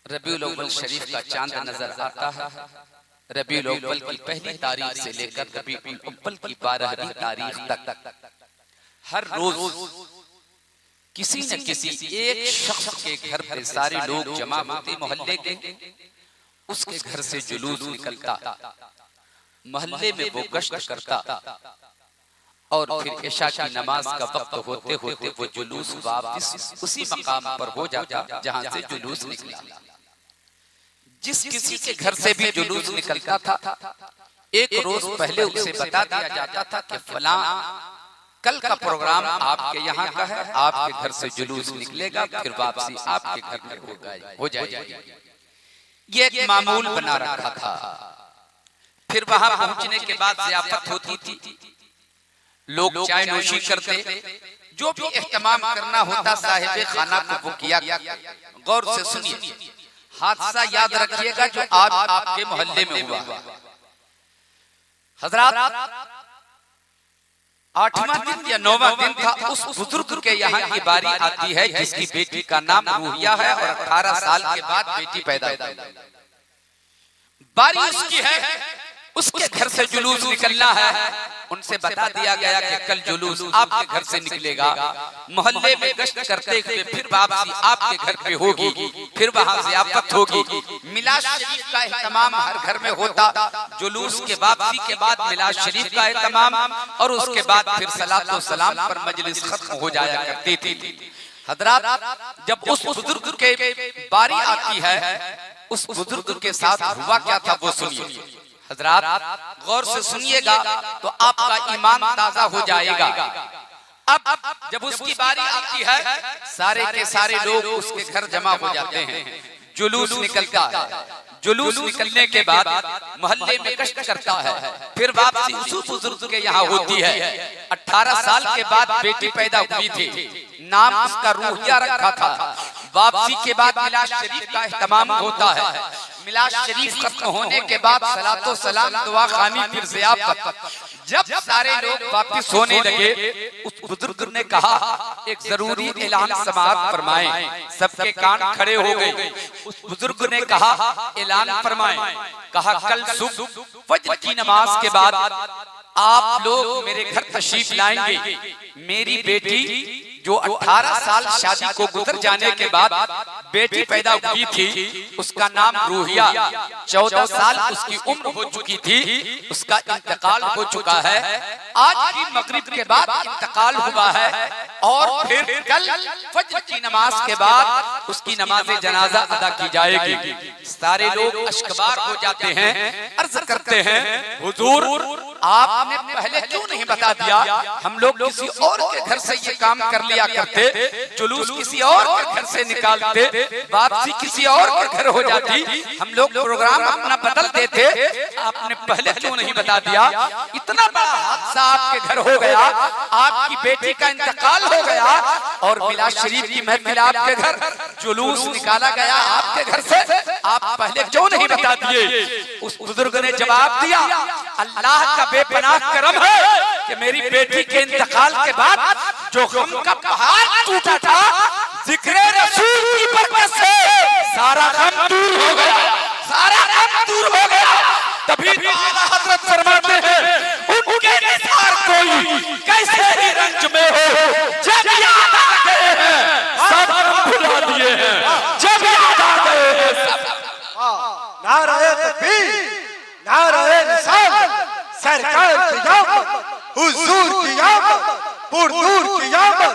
रबीउल अव्वल शरीफ का चांद नजर आता है। रबीउल अव्वल की पहली तारीख से लेकर रबीउल अव्वल की 12वीं तारीख तक हर रोज किसी न किसी एक शख्स के घर पे सारे लोग जमा होते, मोहल्ले के, उसके घर से जुलूस निकलता, मोहल्ले में वो गश्त करता और फिर इशा की नमाज का वक्त होते होते वो जुलूस वापस उसी मकाम पर हो जाता जहां से जुलूस निकला। जिस किसी के घर से भी जुलूस निकलता था, एक रोज पहले उसे बता दिया जाता था कि फलां कल का प्रोग्राम आपके यहाँ का है, आपके घर से जुलूस निकलेगा, फिर वापसी आपके घर में हो जाएगी। ये एक मामूल बना रखा था। फिर वहां पहुंचने के बाद ज़ियाफत होती थी, लोग चाय नोशी करते, जो भी एहतमाम करना होता साहिब खाना को वो किया। गौर से सुनिए, हादसा याद रखिएगा जो आज आपके मोहल्ले में हुआ। हजरात, 8वां दिन या 9वां दिन था, उस बुजुर्ग के यहाँ की बारी आती है जिसकी बेटी का नाम रूहिया है और 18 साल के बाद बेटी पैदा हुई। बारी उसकी है, उसके घर से जुलूस निकलना है। उनसे बता दिया गया कि कल जुलूस आपके घर से निकलेगा, मोहल्ले में गश्त करते हुए फिर वापसी आपके घर पे होगी, फिर वहां ज़ियाफत होगी। मिलाद शरीफ का एहतमाम हर घर में होता, जुलूस के वापसी के बाद मिलाद शरीफ का एहतमाम और उसके बाद फिर सलात व सलाम पर मजलिस खत्म हो जाया करती थी। हजरात, जब उस बुजुर्ग के बारी आती है, उस बुजुर्ग के साथ हुआ क्या था वो सुनिए। हजरात, गौर से सुनिएगा तो आपका ईमान ताजा हो जाएगा। अब जब उसकी बारी आती है, सारे के सारे लोग उसके घर जमा हो जाते हैं, जुलूस निकलता है। जुलूस निकलने के बाद मोहल्ले में गश्त करता है, फिर वापसी उस बुजुर्ग के यहाँ होती है। 18 साल के बाद बेटी पैदा हुई थी, नाम उसका रूहिया रखा था। वापसी के बाद मिलाद शरीफ का एहतमाम होता है। मिलाद शरीफ खत्म होने के बाद सलातो सलाम दुआ खानी फिर ज़ियाफत। जब सारे लोग वापस होने लगे, उस बुजुर्ग ने कहा एक जरूरी ऐलान समाअत फरमाएं। सबके कान खड़े हो गए। उस बुजुर्ग ने कहा ऐलान फरमाएं। कहा कल सुबह फज्र की नमाज के बाद आप लोग मेरे घर तशरीफ लाएंगे। मेरी बेटी जो 18 साल शादी को गुजर जाने के बाद बेटी पैदा हुई थी, उसका नाम रूहिया, 14 साल उसकी उम्र हो चुकी थी, उसका इंतकाल हो चुका है। आज की मगरिब के बाद इंतकाल हुआ है और फिर कल फज्र की नमाज के बाद उसकी नमाज जनाजा अदा की जाएगी। सारे लोग अश्कबार हो जाते हैं, अर्ज करते हैं हुजूर आपने पहले क्यों नहीं बता दिया? हम लोग किसी और के घर से ये काम कर लिया करते, जुलूस किसी और के घर से निकालते, वापसी किसी और के घर हो जाती, हम लोग प्रोग्राम अपना बदल देते, आपने पहले क्यों नहीं बता दिया? इतना बड़ा हादसा आपके घर हो गया, आपकी बेटी का इंतकाल हो गया और मिलाद शरीफ की महफिल आपके घर, जुलूस निकाला गया आपके घर से, आप पहले क्यों नहीं बता दिए? उस बुजुर्ग ने जवाब दिया अल्लाह का बेपनाह करम है कि मेरी बेटी के इंतकाल के बाद जो गम का पहाड़ टूटा था, जिक्र रसूल की बरकत से सारा गम दूर हो गया, सारा गम दूर हो गया। तभी तो आला हजरत फरमाते हैं उनके निसार कोई कैसे ही रंज में हो, जब याद आ गए हैं सब गम भुला दिए हैं, जब याद आ गए हैं सब। नारे तकबीर, नारे रिसालत, सरकार की आमद, हुजूर की आमद, पुरनूर की आमद।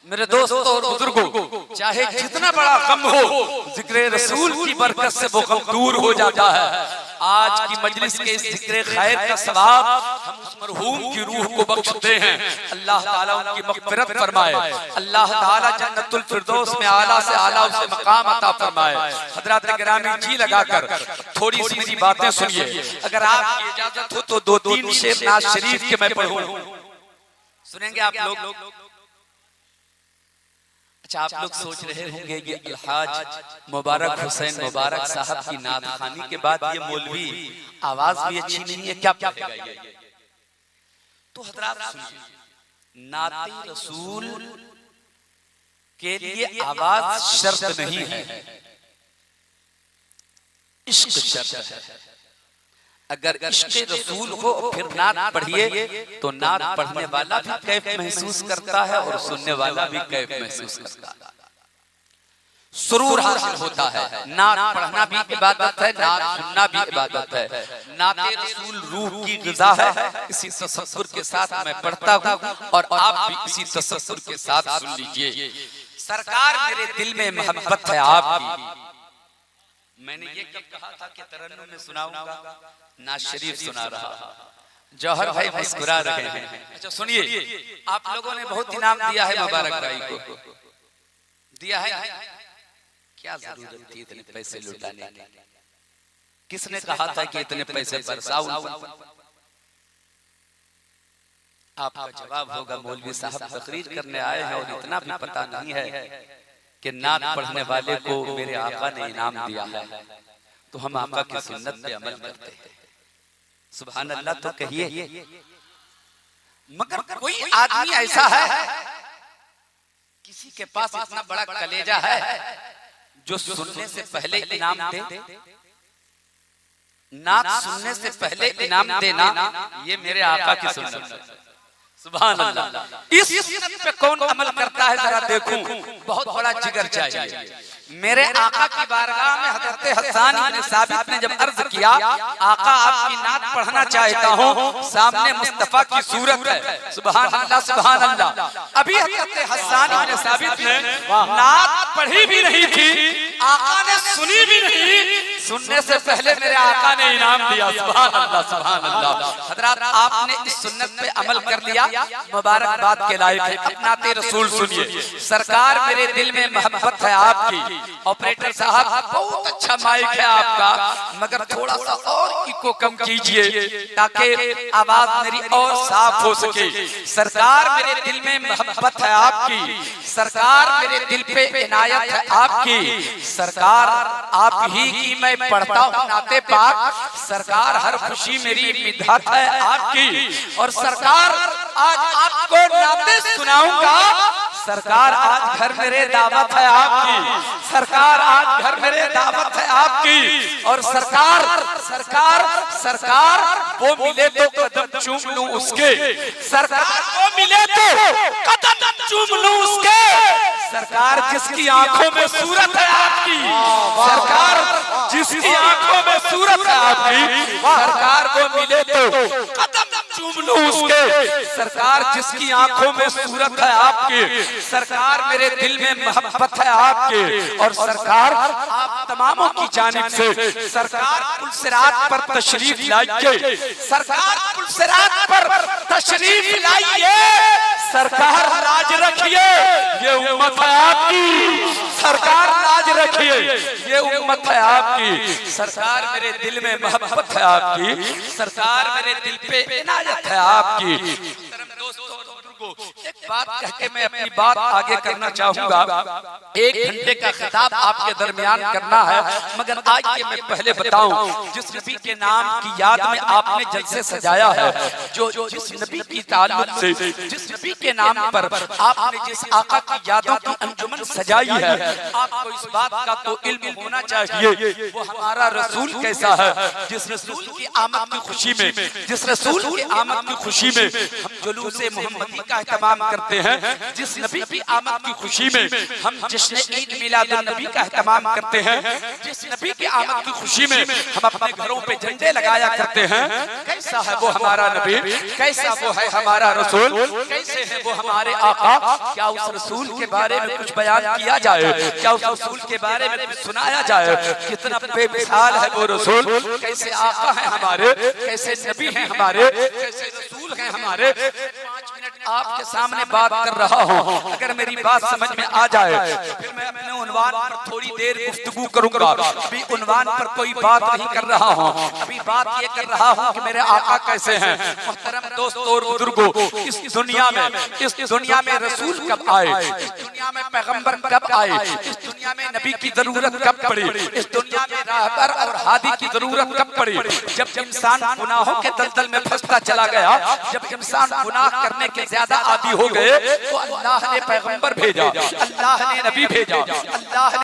मेरे दोस्तों और बुजुर्गों, चाहे जितना बड़ा गम हो, जिक्र रसूल की बरकत से वो गम दूर हो जाता है। आज की मजलिस के इस जिक्र खैर का सवाब हम उस मरहूम की रूह को बख्शते हैं। अल्लाह ताला उनकी मग़फ़िरत फरमाए, अल्लाह ताला जन्नतुल फिरदौस में आला से आला उसे मकाम अता फरमाए। हज़रात गिरामी जी लगाकर थोड़ी सी मेरी बातें सुनिए। अगर आपकी इजाजत हो तो 2-3 शेर नाज़ शरीफ के मैं पढ़ूं, सुनेंगे आप लोग? अच्छा, आप लोग सोच रहे होंगे कि अलहाज मुबारक हुसैन मुबारक साहब की नात खानी के बाद ये मौलवी आवाज भी अच्छी नहीं है, क्या पढ़ेगा ये? तो हजरात सुनिए, नाते रसूल के लिए आवाज शर्त नहीं है, इश्क शर्त है। अगर इश्क रसूल हो फिर नात पढ़िए तो नात पढ़ने वाला भी कैफ महसूस करता है और सुनने वाला भी कैफ महसूस करता है, सुरूर हासिल होता है। नात पढ़ना भी इबादत है, नात सुनना भी इबादत है। नाते रसूल रूह की ग़िज़ा है, इसी तसव्वुर के साथ मैं पढ़ता हूँ और आप भी इसी तसव्वुर के साथ सुन लीजिए। सरकार मेरे दिल में मोहब्बत है आपकी। मैंने ये कब कहा था कि तरन्नुम में सुनाऊंगा, नाज शरीफ सुना रहा। जौहर भाई मुस्कुरा रहे हैं। अच्छा सुनिए, आप लोगों ने बहुत इनाम दिया है मुबारक भाई को, दिया है, क्या जरूरत थी इतने पैसे लुटाने की? किसने कहा था कि इतने पैसे बरसाऊं? आपका जवाब होगा मौलवी साहब तकरीर करने आए हैं और इतना भी पता नहीं है कि नात पढ़ने वाले को मेरे आका ने इनाम दिया है, तो हम आका की सुन्नत पे अमल करते हैं। सुभान अल्लाह तो कहिए। मगर कोई आदमी ऐसा है, किसी के पास इतना बड़ा कलेजा है जो सुनने से पहले इनाम दे। नात सुनने से पहले इनाम देना ये मेरे आका की सुन्नत है। सुभान अल्लाह। इस सुन्नत पे कौन अमल करता है जरा देखूं। बहुत बड़ा जिगर चाहिए। मेरे आका की बारगाह में हज़रत हसन इब्न साबित ने जब अर्ज किया, आका आपकी नात पढ़ना चाहता हूँ, सामने मुस्तफा की सूरत है। सुभान अल्लाह, सुभान अल्लाह। अभी हज़रत हसन इब्न साबित ने नात पढ़ी भी नहीं थी, आका ने सुनी भी नहीं, सुनने से पहले मेरे आका ने इनाम दिया। सुभान अल्लाह, सुभान अल्लाह। हज़रात आपने इस सुन्नत पे अमल कर लिया, मुबारकबाद के लायक है। अपना ते रसूल सुनिए। सरकार मेरे दिल में मोहब्बत है आपकी। ऑपरेटर साहब बहुत अच्छा माइक है आपका, मगर थोड़ा सा और इको कम कीजिए ताकि आवाज मेरी और साफ हो सके। सरकार मेरे दिल में मोहब्बत है आपकी, सरकार मेरे दिल पे इनायत है आपकी। सरकार आप ही की मैं पढ़ता हूँ नाते पाक, सरकार हर खुशी मेरी मिधात है आपकी। और सरकार आज आपको नाते सुनाऊंगा। सरकार आज घर मेरे दावत है आपकी, सरकार आज घर मेरे दावत है आपकी। और सरकार सरकार सरकार वो मिले तो कदम चूम लूं उसके, सरकार वो मिले तो कदम चूम लूं उसके। सरकार जिसकी आंखों में सूरत है आपकी, सरकार जिसकी आंखों में सूरत है आपकी, सरकार को मिले तो कदम चूम लूं उसके। सरकार जिसकी आंखों में सूरत है आपकी, सरकार मेरे दिल में मोहब्बत है आपके। और सरकार आप तमामों की जानिब से सरकार पुलसिरात पर तशरीफ लाइए, सरकार पुलसिरात पर तशरीफ लाइए। सरकार लाज रखिए, ये उम्मत है आपकी, सरकार लाज रखिए, ये उम्मत है आपकी। सरकार मेरे दिल में मोहब्बत है आपकी, सरकार मेरे दिल पे इनायत है आपकी। एक बात कह के मैं अपनी बात आगे करना चाहूंगा। 1 घंटे का खिताब आपके दरमियान करना है, मगर आइए मैं पहले बताऊं, जिस नबी के नाम की याद में आपने जलसे सजाया है, जो जिस नबी की ताल्लुक से, जिस नबी के नाम पर आपने जिस आका की यादों की अंजुमन सजाई है, आपको इस बात का तो इल्म होना चाहिए वो हमारा रसूल कैसा है। जिस रसूल की आमद की खुशी में, जिस रसूल की आमद की खुशी में हम जुलूसे मोहम्मदी का एहतमाम करते हैं, जिस नबी की आमद की खुशी में हम जश्न ईद मिलादुन नबी का एहतमाम करते हैं, जिस नबी की आमद की खुशी में हम अपने घरों पे झंडे लगाया करते हैं, कैसा है वो हमारा नबी, कैसा वो है हमारा रसूल, कैसे है वो हमारे आका। क्या उस रसूल के बारे में कुछ बयान किया जाए, क्या उस रसूल के बारे में कुछ सुनाया जाए? कितना बेमिसाल है वो रसूल, कैसे आका है हमारे, कैसे नबी है हमारे, कैसे रसूल है हमारे। 5 मिनट आपके सामने बात कर रहा हूँ, अगर मेरी बात समझ में आ जाए तो फिर मैं अपने उन्वान पर थोड़ी देर गुफ्तगू करूंगा। अभी उन्वान पर कोई बात नहीं कर रहा हूँ, अभी बात ये कर रहा हूँ कि मेरे आका कैसे हैं। मोहतरम दोस्तों और बुजुर्गों, इस दुनिया में रसूल कब आए, इस दुनिया में पैगंबर कब आए, इस दुनिया में नबी की जरूरत कब पड़ी, इस दुनिया में राहबर और हादी की जरूरत कब पड़ी? जब इंसान गुनाहों के दलदल में फंसता चला गया, जब इंसान गुनाह करने के ज्यादा आदी हो गए, तो अल्लाह ने पैगंबर भेजा, अल्लाह ने नबी भेजा, अल्लाह